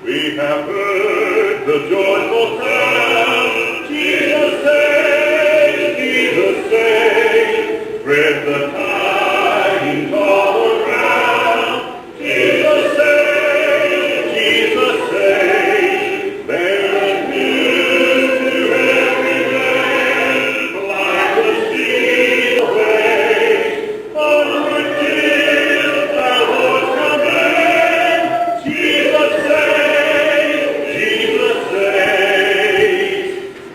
We have heard the joyful sound. Jesus saves, Jesus saves. Spread the tidings all around. Jesus saves, Jesus saves. Bear the news to every man. Like the sea waves. Onward till the Lord's command. Jesus saves, Jesus saves.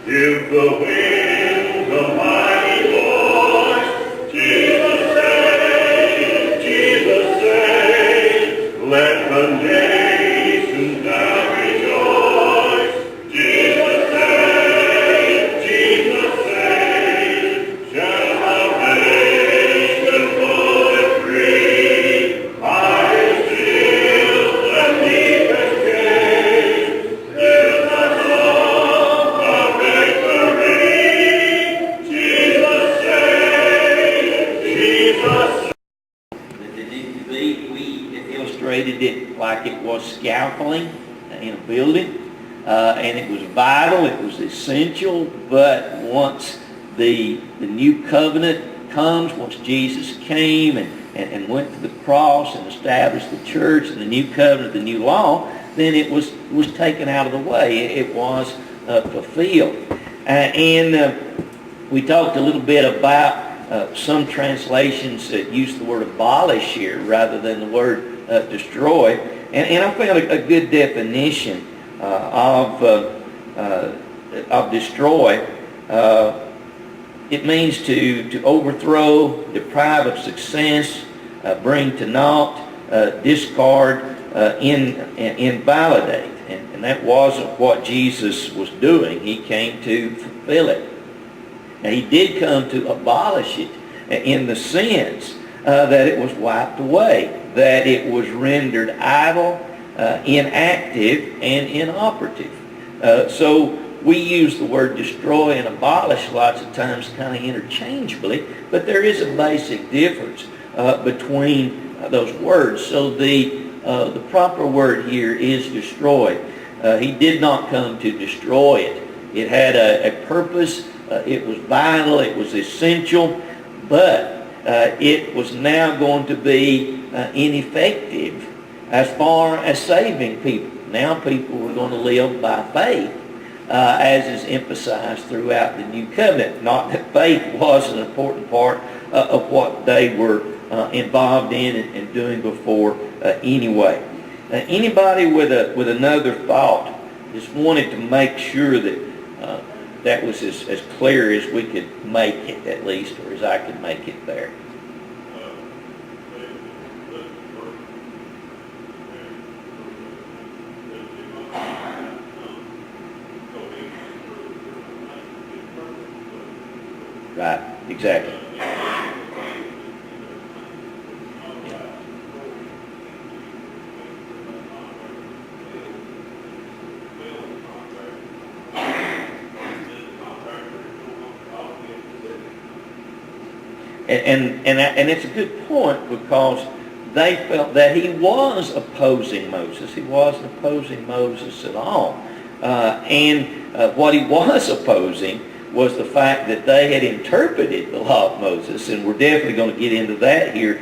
Give the wind a mighty voice. Jesus saves, Jesus saves. Let the nations now rejoice. Jesus saves, Jesus saves. Shall salvation full and free. High still the deepest cave. Is the song of victory. Jesus saves, Jesus saves. We illustrated it like it was scaffolding in a building, and it was vital, it was essential, but once the new covenant comes, once Jesus came and went to the cross and established the church and the new covenant, the new law, then it was taken out of the way. It was fulfilled. We talked a little bit about some translations that use the word abolish here rather than the word destroy. And I found a good definition of destroy. It means to overthrow, deprive of success, bring to naught, discard, invalidate. And that wasn't what Jesus was doing. He came to fulfill it. Now, he did come to abolish it in the sense that it was wiped away, that it was rendered idle, inactive, and inoperative. So we use the word destroy and abolish lots of times kind of interchangeably, but there is a basic difference between those words. So the proper word here is destroy. He did not come to destroy it. It had a purpose. It was vital. It was essential. But it was now going to be ineffective as far as saving people. Now people were going to live by faith, as is emphasized throughout the New Covenant. Not that faith was an important part of what they were involved in and doing before anyway. Anybody with another thought? Just wanted to make sure that that was as clear as we could make it, at least, or as I could make it there. Right, exactly. And it's a good point, because they felt that he was opposing Moses. He wasn't opposing Moses at all. And what he was opposing was the fact that they had interpreted the law of Moses, and we're definitely going to get into that here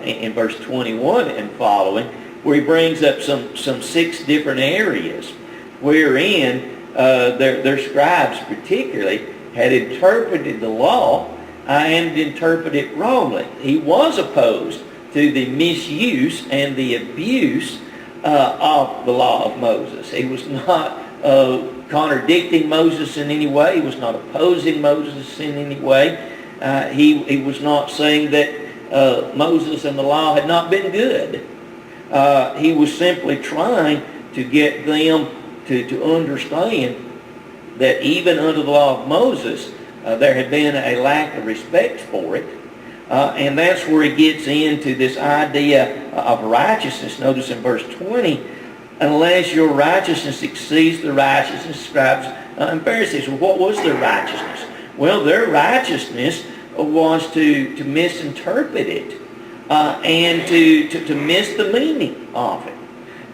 in verse 21 and following, where he brings up some 6 different areas wherein their scribes particularly had interpreted the law and interpreted it wrongly. He was opposed to the misuse and the abuse of the law of Moses. He was not contradicting Moses in any way. He was not opposing Moses in any way. He was not saying that Moses and the law had not been good. He was simply trying to get them to understand that even under the law of Moses, there had been a lack of respect for it. And that's where he gets into this idea of righteousness. Notice in verse 20, unless your righteousness exceeds the righteousness of scribes and Pharisees. Well, what was their righteousness? Well, their righteousness was to misinterpret it and to miss the meaning of it.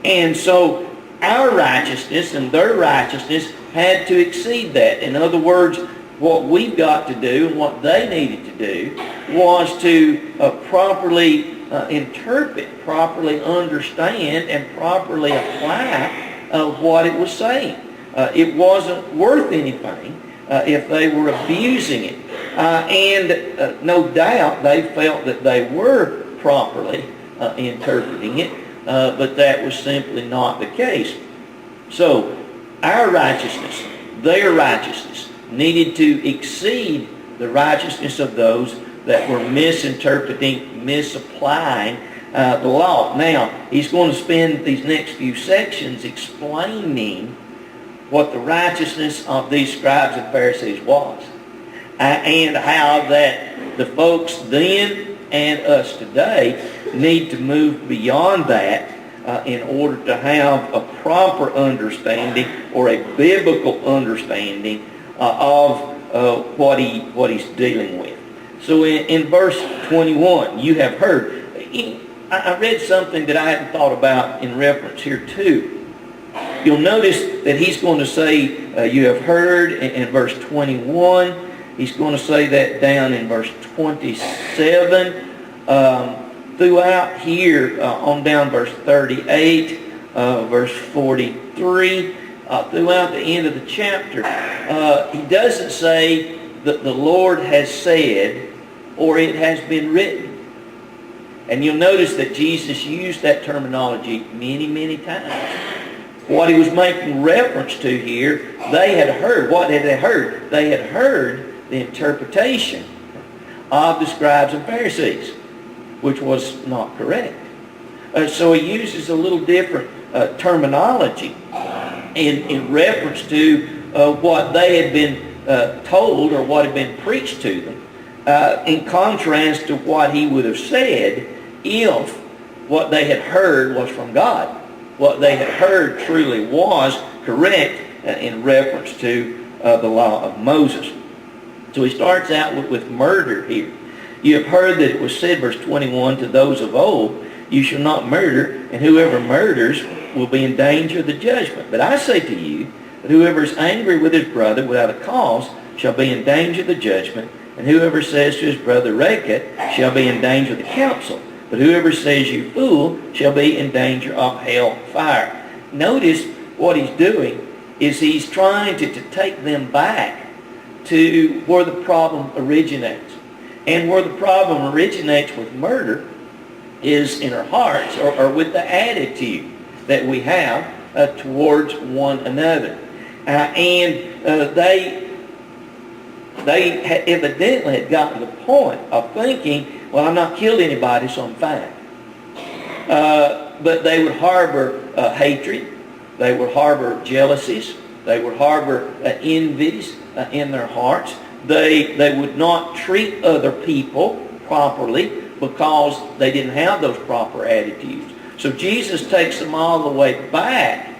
And so our righteousness and their righteousness had to exceed that. In other words, what we've got to do and what they needed to do was to properly interpret, properly understand, and properly apply what it was saying. It wasn't worth anything if they were abusing it. And no doubt they felt that they were properly interpreting it, but that was simply not the case. So our righteousness, their righteousness, needed to exceed the righteousness of those that were misinterpreting, misapplying the law. Now, he's going to spend these next few sections explaining what the righteousness of these scribes and Pharisees was, and how that the folks then and us today need to move beyond that in order to have a proper understanding or a biblical understanding of what he's dealing with. So in verse 21, you have heard. I read something that I hadn't thought about in reference here too. You'll notice that he's going to say, you have heard in verse 21. He's going to say that down in verse 27. Throughout here, on down verse 38, verse 43, throughout the end of the chapter, he doesn't say that the Lord has said or it has been written. And you'll notice that Jesus used that terminology many, many times. What he was making reference to here, they had heard. What had they heard? They had heard the interpretation of the scribes and Pharisees, which was not correct. So he uses a little different terminology in reference to what they had been told or what had been preached to them, in contrast to what he would have said if what they had heard was from God. What they had heard truly was correct in reference to the law of Moses. So he starts out with murder here. You have heard that it was said, verse 21, to those of old, you shall not murder, and whoever murders will be in danger of the judgment. But I say to you that whoever is angry with his brother without a cause shall be in danger of the judgment, and whoever says to his brother, Racket, shall be in danger of the council. But whoever says, you fool, shall be in danger of hell fire. Notice what he's doing is he's trying to take them back to where the problem originates. And where the problem originates with murder is in our hearts, or with the attitude that we have towards one another. They evidently had gotten to the point of thinking, well, I've not killed anybody, so I'm fine. But they would harbor hatred. They would harbor jealousies. They would harbor envies in their hearts. They would not treat other people properly because they didn't have those proper attitudes. So Jesus takes them all the way back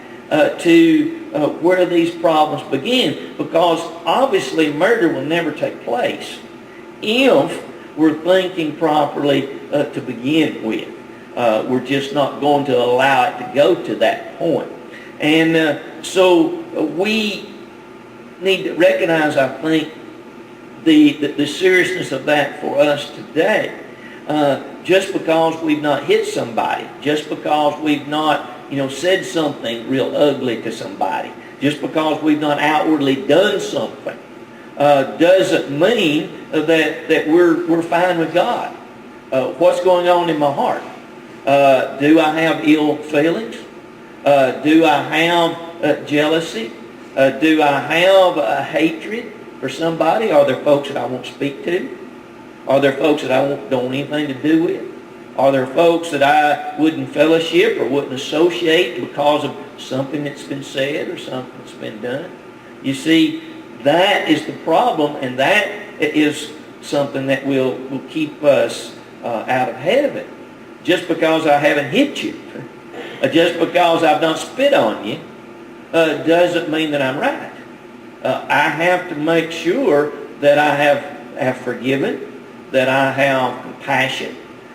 to where these problems begin, because obviously murder will never take place if we're thinking properly to begin with. We're just not going to allow it to go to that point. And so we need to recognize, I think, the seriousness of that for us today. Just because we've not hit somebody, just because we've not said something real ugly to somebody, just because we've not outwardly done something, doesn't mean that we're fine with God. What's going on in my heart? Do I have ill feelings? Do I have jealousy? Do I have hatred for somebody? Are there folks that I won't speak to? Are there folks that I don't want anything to do with? Are there folks that I wouldn't fellowship or wouldn't associate because of something that's been said or something that's been done? You see, that is the problem, and that is something that will keep us out of heaven. Just because I haven't hit you, just because I've not spit on you, doesn't mean that I'm right. I have to make sure that I have forgiven, that I have compassion,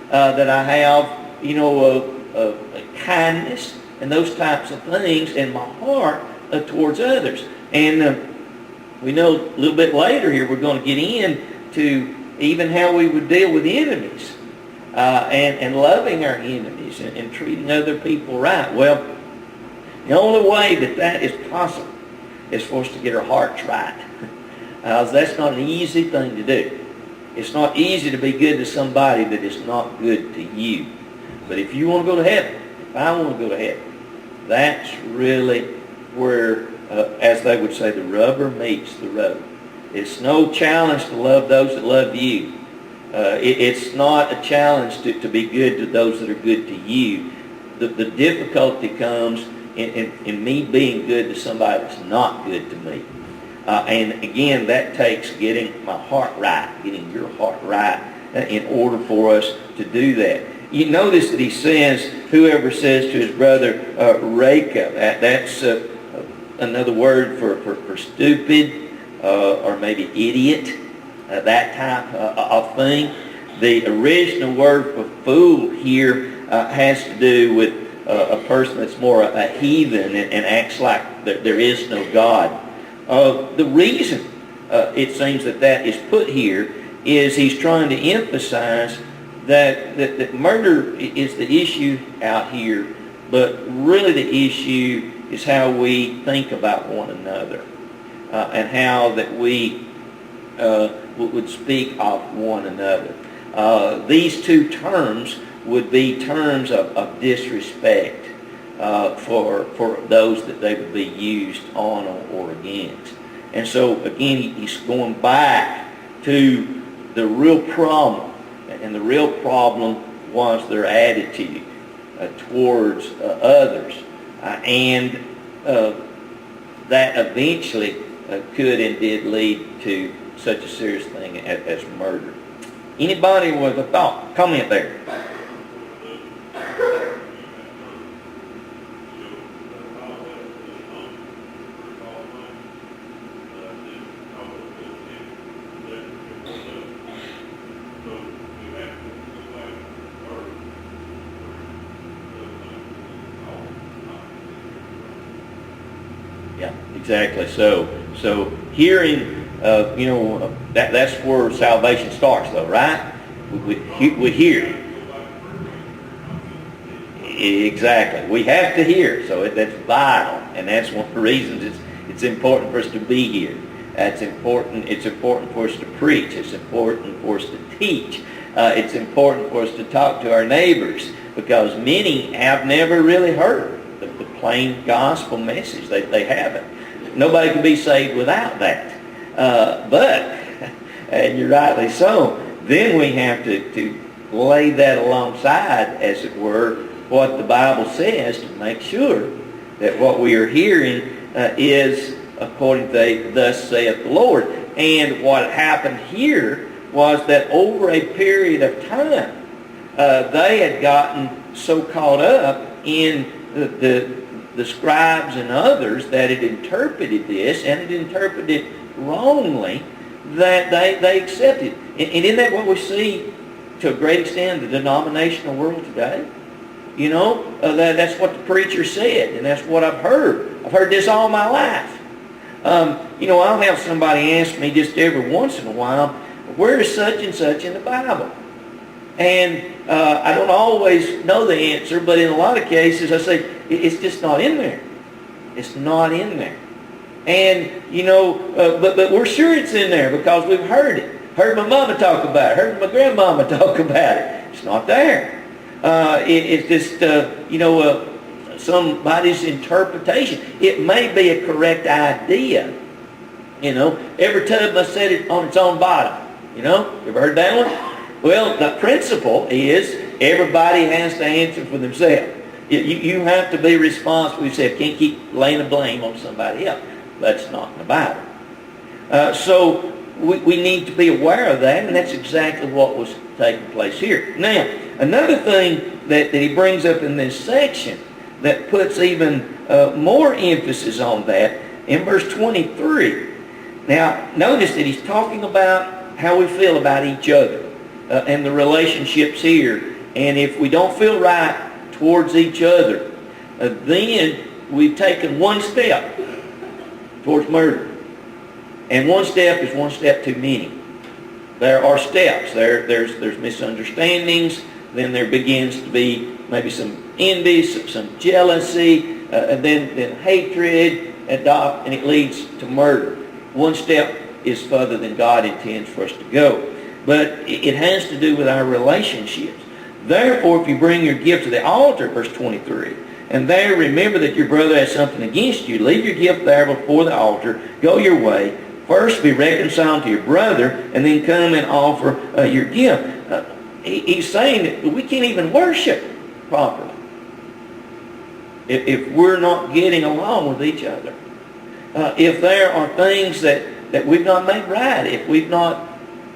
that I have, a kindness and those types of things, and my heart towards others. And we know a little bit later here we're going to get into even how we would deal with enemies, and loving our enemies, and treating other people right. Well, the only way that is possible is for us to get our hearts right. That's not an easy thing to do. It's not easy to be good to somebody that is not good to you. But if you want to go to heaven, if I want to go to heaven, that's really where, as they would say, the rubber meets the road. It's no challenge to love those that love you. It's not a challenge to be good to those that are good to you. The difficulty comes in me being good to somebody that's not good to me. And again, that takes getting my heart right, getting your heart right, in order for us to do that. You notice that he says, whoever says to his brother, Reka, that's another word for stupid, or maybe idiot, that type of thing. The original word for fool here has to do with a person that's more a heathen and acts like there is no God. The reason it seems that is put here is he's trying to emphasize that murder is the issue out here, but really the issue is how we think about one another, and how that we would speak of one another. These two terms would be terms of disrespect for those that they would be used on or against. And so again, he's going back to the real problem, and the real problem was their attitude towards others, and that eventually could and did lead to such a serious thing as murder. Anybody with a thought? Comment there. Yeah, exactly. So hearing, that's where salvation starts, though, right? We hear. Exactly. We have to hear. So that's vital, and that's one of the reasons it's important for us to be here. It's important for us to preach. It's important for us to teach. It's important for us to talk to our neighbors, because many have never really heard the plain gospel message. They haven't. Nobody can be saved without that. But, and you're rightly so, then we have to lay that alongside, as it were, what the Bible says, to make sure that what we are hearing is according to thus saith the Lord. And what happened here was that over a period of time, they had gotten so caught up in the scribes and others that had interpreted this, and had interpreted it wrongly, that they accepted. And isn't that what we see to a great extent in the denominational world today? That's what the preacher said, and that's what I've heard. I've heard this all my life. I'll have somebody ask me just every once in a while, where is such and such in the Bible? And I don't always know the answer, but in a lot of cases I say, it's just not in there. It's not in there. And, but we're sure it's in there because we've heard it. Heard my mama talk about it. Heard my grandmama talk about it. It's not there. It's just, somebody's interpretation. It may be a correct idea. Every tub must set it on its own bottom. You ever heard that one? Well, the principle is everybody has to answer for themselves. You have to be responsible. You say, can't keep laying the blame on somebody else. That's not in the Bible. So we need to be aware of that, and that's exactly what was taking place here. Now, another thing that he brings up in this section that puts even more emphasis on that, in verse 23. Now, notice that he's talking about how we feel about each other and the relationships here. And if we don't feel right towards each other, then we've taken one step towards murder. And one step is one step too many. There are steps. There's misunderstandings. Then there begins to be maybe some envy, some jealousy, and then hatred, and it leads to murder. One step is further than God intends for us to go. But it has to do with our relationships. Therefore, if you bring your gift to the altar, verse 23, and there remember that your brother has something against you, leave your gift there before the altar, go your way, first be reconciled to your brother, and then come and offer your gift. He's saying that we can't even worship properly if we're not getting along with each other. If there are things that we've not made right, if we've not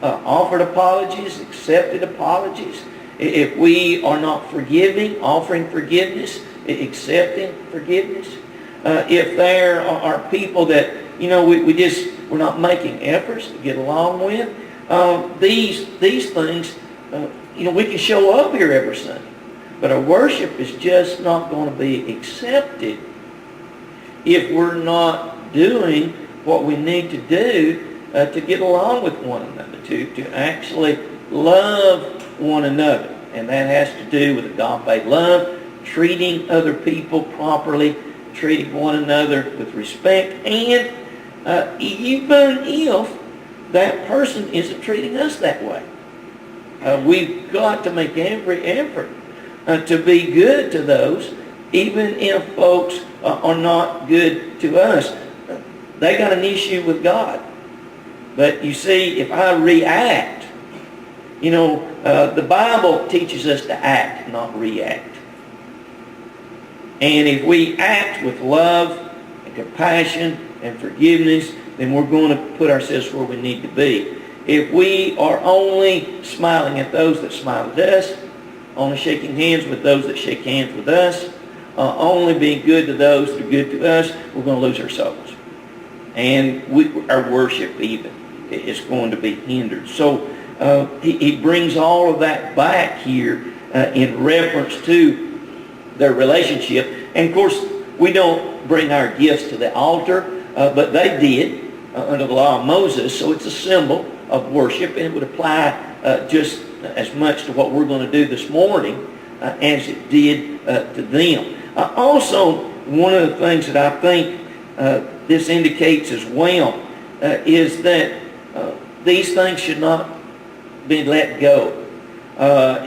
offered apologies, accepted apologies, if we are not forgiving, offering forgiveness, accepting forgiveness, if there are people that, we're not making efforts to get along with, these things, we can show up here every Sunday, but our worship is just not going to be accepted if we're not doing what we need to do to get along with one another, to actually love one another. And that has to do with agape love, treating other people properly, treating one another with respect, and even if that person isn't treating us that way. We've got to make every effort to be good to those, even if folks are not good to us. They got an issue with God. But you see, if I react, the Bible teaches us to act, not react. And if we act with love and compassion and forgiveness, then we're going to put ourselves where we need to be. If we are only smiling at those that smile at us, only shaking hands with those that shake hands with us, only being good to those that are good to us, we're going to lose our souls. And our worship even is going to be hindered. So he brings all of that back here in reference to their relationship. And of course, we don't bring our gifts to the altar, but they did under the law of Moses. So it's a symbol of worship, and it would apply just as much to what we're going to do this morning as it did to them. Also, one of the things that I think this indicates as well is that these things should not be let go.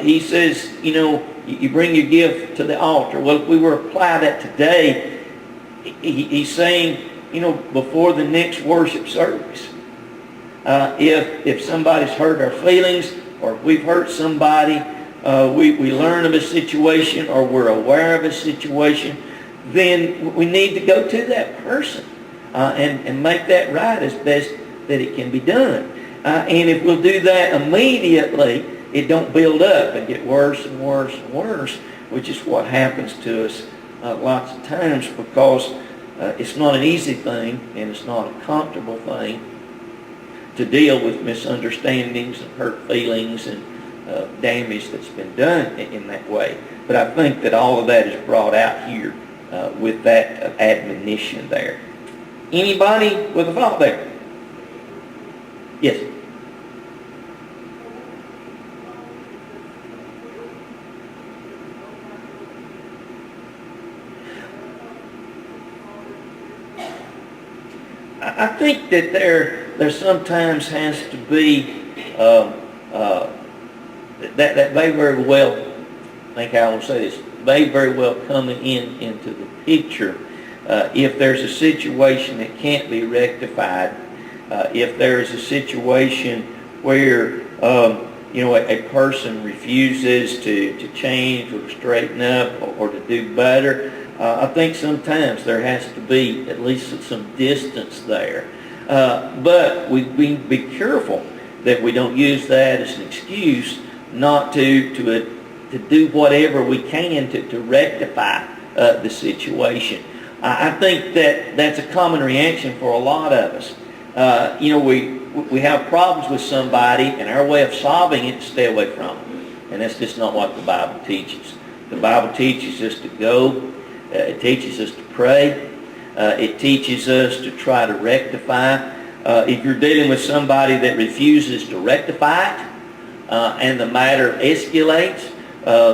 He says, you bring your gift to the altar. Well, if we were to apply that today, he's saying, before the next worship service, if somebody's hurt our feelings, or if we've hurt somebody, we learn of a situation, or we're aware of a situation, then we need to go to that person and make that right as best that it can be done. And if we'll do that immediately, it don't build up and get worse and worse and worse, which is what happens to us lots of times, because it's not an easy thing and it's not a comfortable thing to deal with misunderstandings and hurt feelings and damage that's been done in that way. But I think that all of that is brought out here with that admonition there. Anybody with a thought there? Yes. I think that there sometimes has to be that may very well, I think I will say this, may very well coming into the picture if there's a situation that can't be rectified, if there is a situation where a person refuses to change or to straighten up or to do better. I think sometimes there has to be at least some distance there. But we be careful that we don't use that as an excuse not to do whatever we can to rectify the situation. I think that's a common reaction for a lot of us. We have problems with somebody, and our way of solving it is to stay away from them. And that's just not what the Bible teaches. The Bible teaches us to go It teaches us to pray. It teaches us to try to rectify. If you're dealing with somebody that refuses to rectify it, and the matter escalates,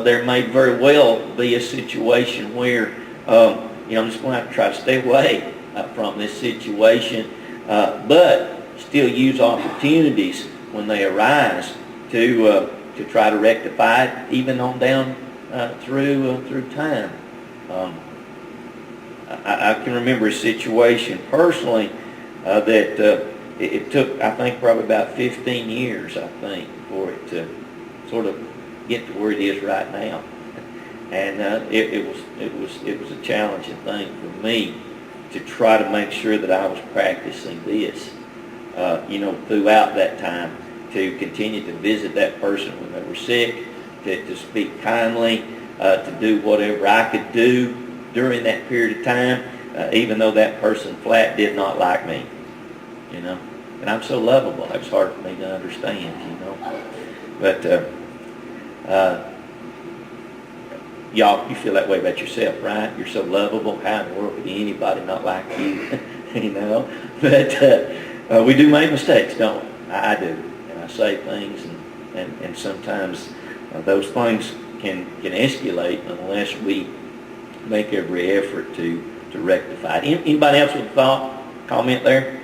there may very well be a situation where I'm just going to have to try to stay away from this situation, but still use opportunities when they arise to try to rectify it, even on down through time. I can remember a situation personally that it took, I think, probably about 15 years, I think, for it to sort of get to where it is right now. And it was a challenging thing for me to try to make sure that I was practicing this, throughout that time, to continue to visit that person when they were sick, to speak kindly, to do whatever I could do during that period of time, even though that person flat did not like me, And I'm so lovable, it was hard for me to understand, But y'all, you feel that way about yourself, right? You're so lovable. How in the world could anybody not like you? But we do make mistakes, don't we? I do, and I say things, and sometimes those things can escalate unless we make every effort to rectify it. Anybody else with a thought, comment there?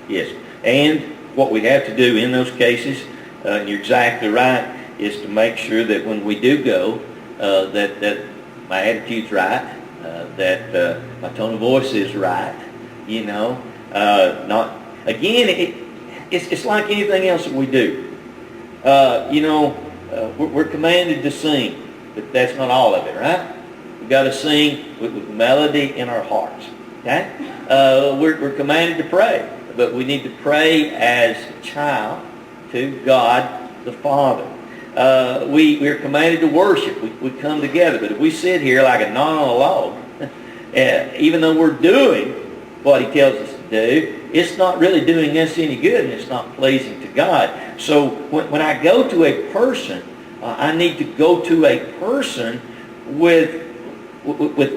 Yes, and what we have to do in those cases, and you're exactly right, is to make sure that when we do go, that my attitude's right, that my tone of voice is right, not, again, it's like anything else that we do. We're commanded to sing, but that's not all of it, right? We've got to sing with melody in our hearts, okay? We're commanded to pray, but we need to pray as a child to God the Father. We're commanded to worship. We come together. But if we sit here like a knot on a log, even though we're doing what he tells us to do, it's not really doing us any good, and it's not pleasing to God. So when I go to a person, I need to go to a person with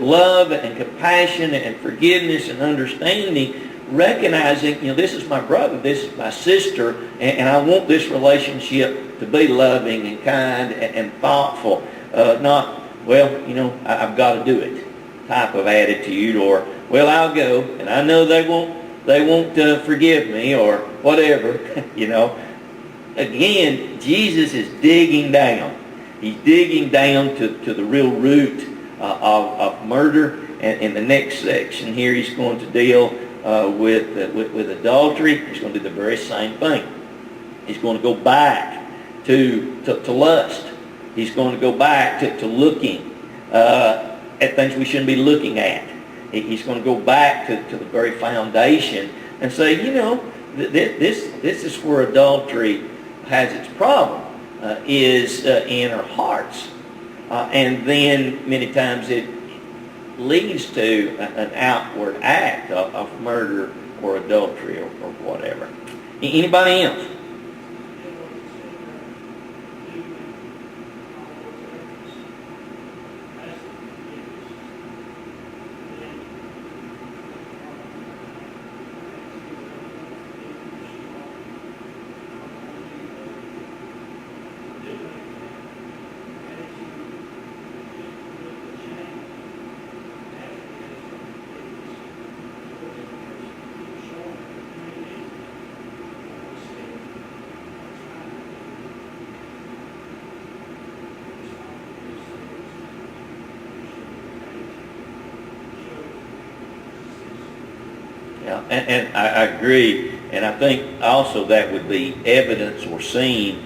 love and compassion and forgiveness and understanding, recognizing, this is my brother, this is my sister, and I want this relationship to be loving and kind and thoughtful, not, I've got to do it type of attitude, or, I'll go, and I know they won't forgive me, or whatever, Again, Jesus is digging down. He's digging down to the real root of murder, and in the next section here, he's going to deal with adultery. He's going to do the very same thing. He's going to go back to lust. He's going to go back to looking at things we shouldn't be looking at. He's going to go back to the very foundation and say, this is where adultery has its problem, is in our hearts. And then many times it leads to an outward act of murder or adultery or whatever. Anybody else? Yeah, and I agree, and I think also that would be evidence or seen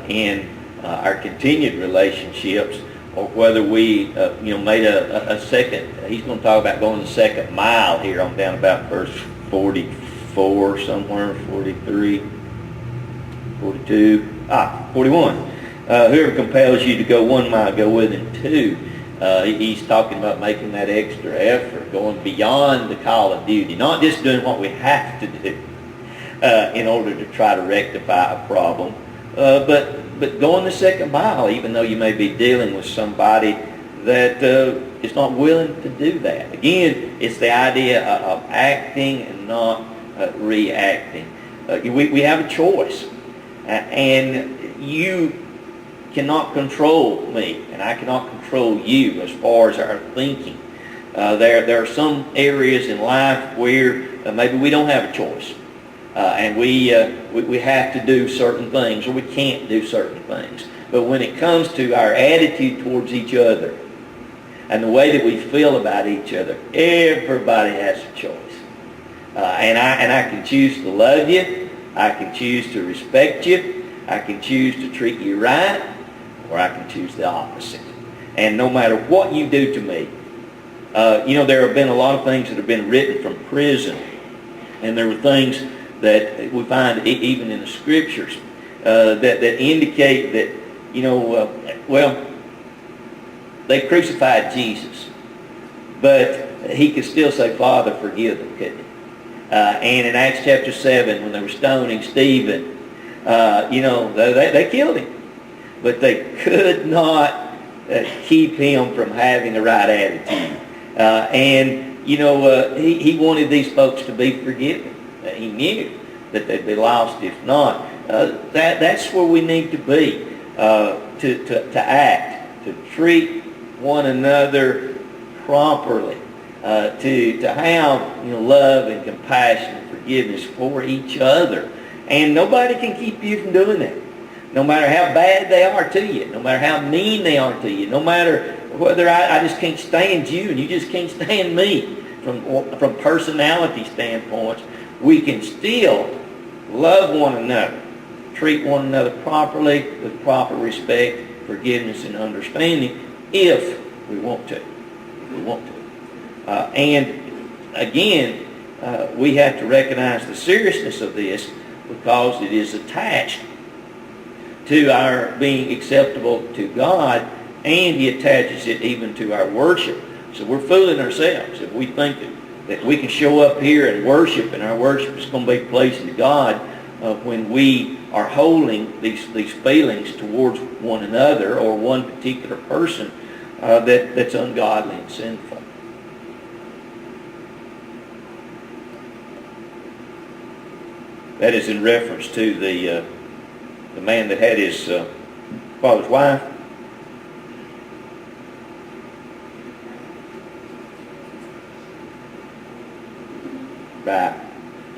in our continued relationships, or whether we, made a second. He's going to talk about going the second mile here on down about verse 44 somewhere, 43, 42, 41. Whoever compels you to go 1 mile, go with him 2. He's talking about making that extra effort, going beyond the call of duty, not just doing what we have to do in order to try to rectify a problem, but going the 2nd mile, even though you may be dealing with somebody that is not willing to do that. Again, it's the idea of acting and not reacting. We have a choice, and you cannot control me, and I cannot control you as far as our thinking. There are some areas in life where maybe we don't have a choice, and we have to do certain things, or we can't do certain things. But when it comes to our attitude towards each other and the way that we feel about each other, everybody has a choice. And I can choose to love you, I can choose to respect you, I can choose to treat you right, or I can choose the opposite. And no matter what you do to me, there have been a lot of things that have been written from prison, and there were things that we find even in the Scriptures that indicate that, they crucified Jesus, but he could still say, Father, forgive them, couldn't he? And in Acts chapter 7, when they were stoning Stephen, they killed him. But they could not keep him from having the right attitude. He wanted these folks to be forgiven. He knew that they'd be lost if not. That's where we need to be, to act, to treat one another properly, to have love and compassion and forgiveness for each other. And nobody can keep you from doing that. No matter how bad they are to you, no matter how mean they are to you, no matter whether I just can't stand you and you just can't stand me, from personality standpoints, we can still love one another, treat one another properly with proper respect, forgiveness, and understanding if we want to. If we want to. And again, we have to recognize the seriousness of this because it is attached to our being acceptable to God, and he attaches it even to our worship. So we're fooling ourselves if we think that we can show up here and worship, and our worship is going to be pleasing to God when we are holding these feelings towards one another or one particular person that's ungodly and sinful. That is in reference to the man that had his father's wife. Right.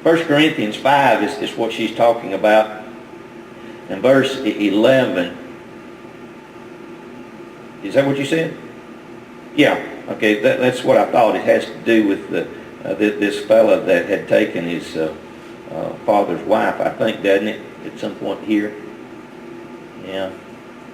1 Corinthians 5 is what she's talking about. In verse 11. Is that what you said? Yeah. Okay, that's what I thought. It has to do with this fellow that had taken his father's wife, I think, doesn't it, at some point here? Yeah.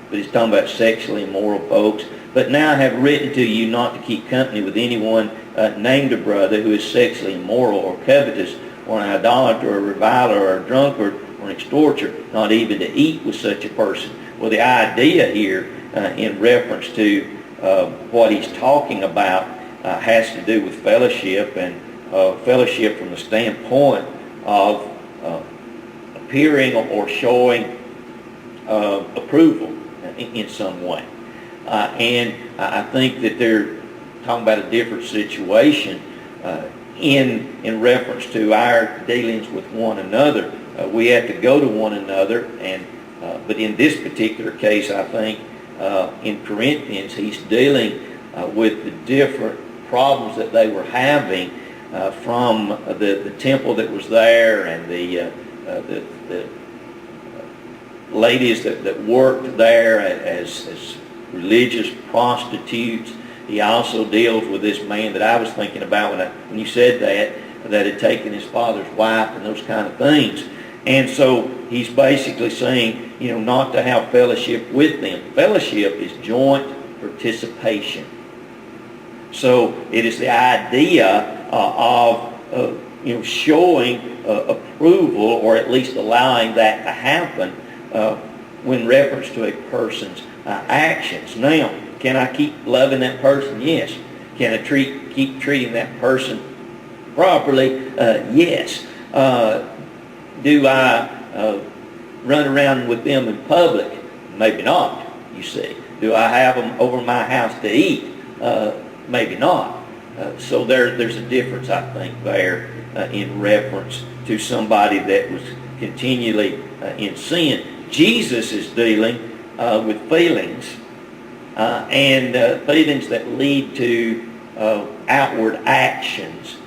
But he's talking about sexually immoral folks. But now I have written to you not to keep company with anyone named a brother who is sexually immoral or covetous or an idolater or a reviler or a drunkard or an extorter, not even to eat with such a person. Well, the idea here in reference to what he's talking about has to do with fellowship, and fellowship from the standpoint of appearing or showing approval in some way. And I think that they're talking about a different situation in reference to our dealings with one another. We have to go to one another, and but in this particular case, I think in Corinthians, he's dealing with the different problems that they were having from the temple that was there, and the ladies that worked there as religious prostitutes. He also deals with this man that I was thinking about when you said that had taken his father's wife and those kind of things. And so he's basically saying, not to have fellowship with them. Fellowship is joint participation. So it is the idea of showing approval, or at least allowing that to happen when reference to a person's actions. Now, can I keep loving that person? Yes. Can I keep treating that person properly? Yes. Do I run around with them in public? Maybe not, you see. Do I have them over my house to eat? Maybe not. So there's a difference, I think, there in reference to somebody that was continually in sin. Jesus is dealing with feelings and feelings that lead to outward actions,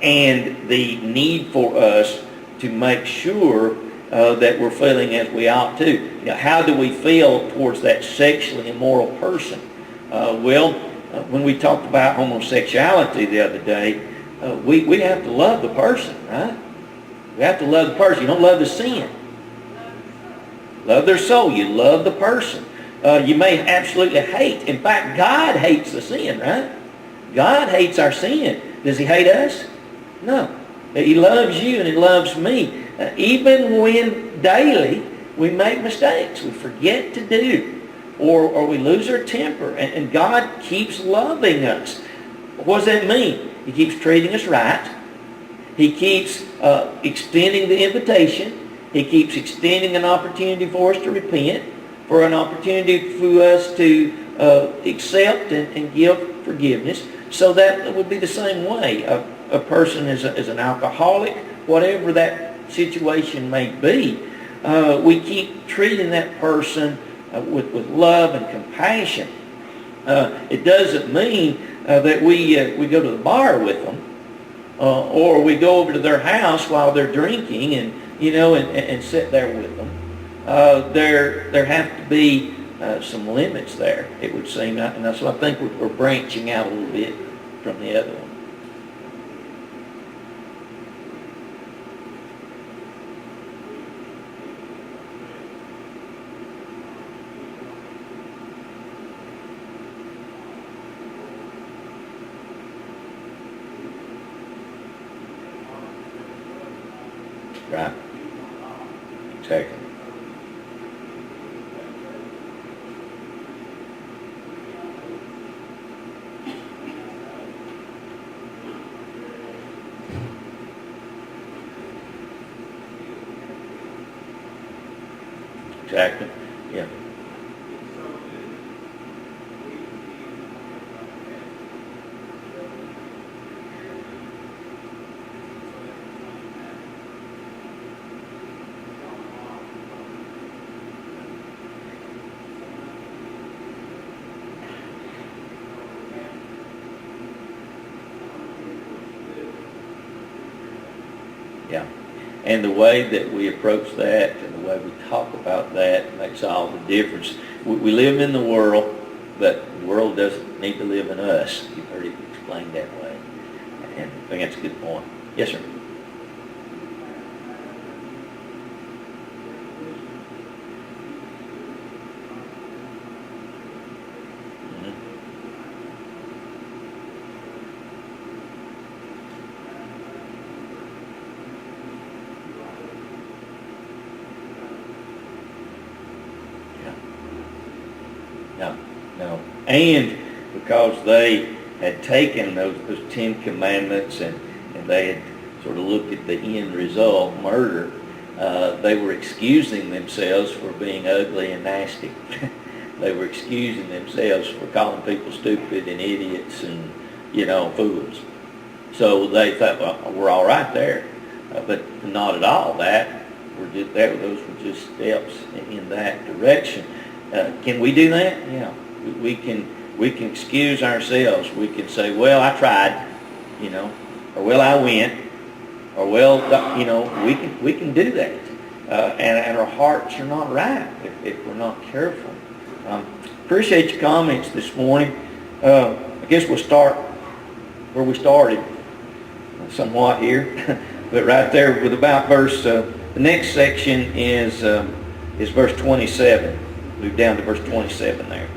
and the need for us to make sure that we're feeling as we ought to. You know, how do we feel towards that sexually immoral person? When we talked about homosexuality the other day, we have to love the person, right? We have to love the person. You don't love the sin. Love their soul. You love the person. You may absolutely hate. In fact, God hates the sin, right? God hates our sin. Does he hate us? No. He loves you and he loves me. Even when daily we make mistakes, we forget to do, or we lose our temper, and God keeps loving us. What does that mean? He keeps treating us right. He keeps extending the invitation. He keeps extending an opportunity for us to repent, for an opportunity for us to accept and give forgiveness. So that would be the same way. A person is an alcoholic, whatever that situation may be, we keep treating that person with love and compassion. It doesn't mean that we go to the bar with them, or we go over to their house while they're drinking and sit there with them. There have to be some limits there, it would seem, and that's what I think we're branching out a little bit from the other one. Right. Exactly. Exactly. Yeah. Yeah. And the way that we approach that and the way we talk about that makes all the difference. We live in the world, but the world doesn't need to live in us. You've heard it explained that way. And I think that's a good point. Yes, sir. No. And because they had taken those 10 commandments and they had sort of looked at the end result, murder, they were excusing themselves for being ugly and nasty. They were excusing themselves for calling people stupid and idiots and, fools. So they thought, well, we're all right there. But not at all. Those were just steps in that direction. Can we do that? Yeah. We can excuse ourselves. We can say, well, I tried, or well, I went, or well, we can do that. And our hearts are not right if we're not careful. Appreciate your comments this morning. I guess we'll start where we started somewhat here, but right there with about verse, the next section is verse 27. Move down to verse 27 there.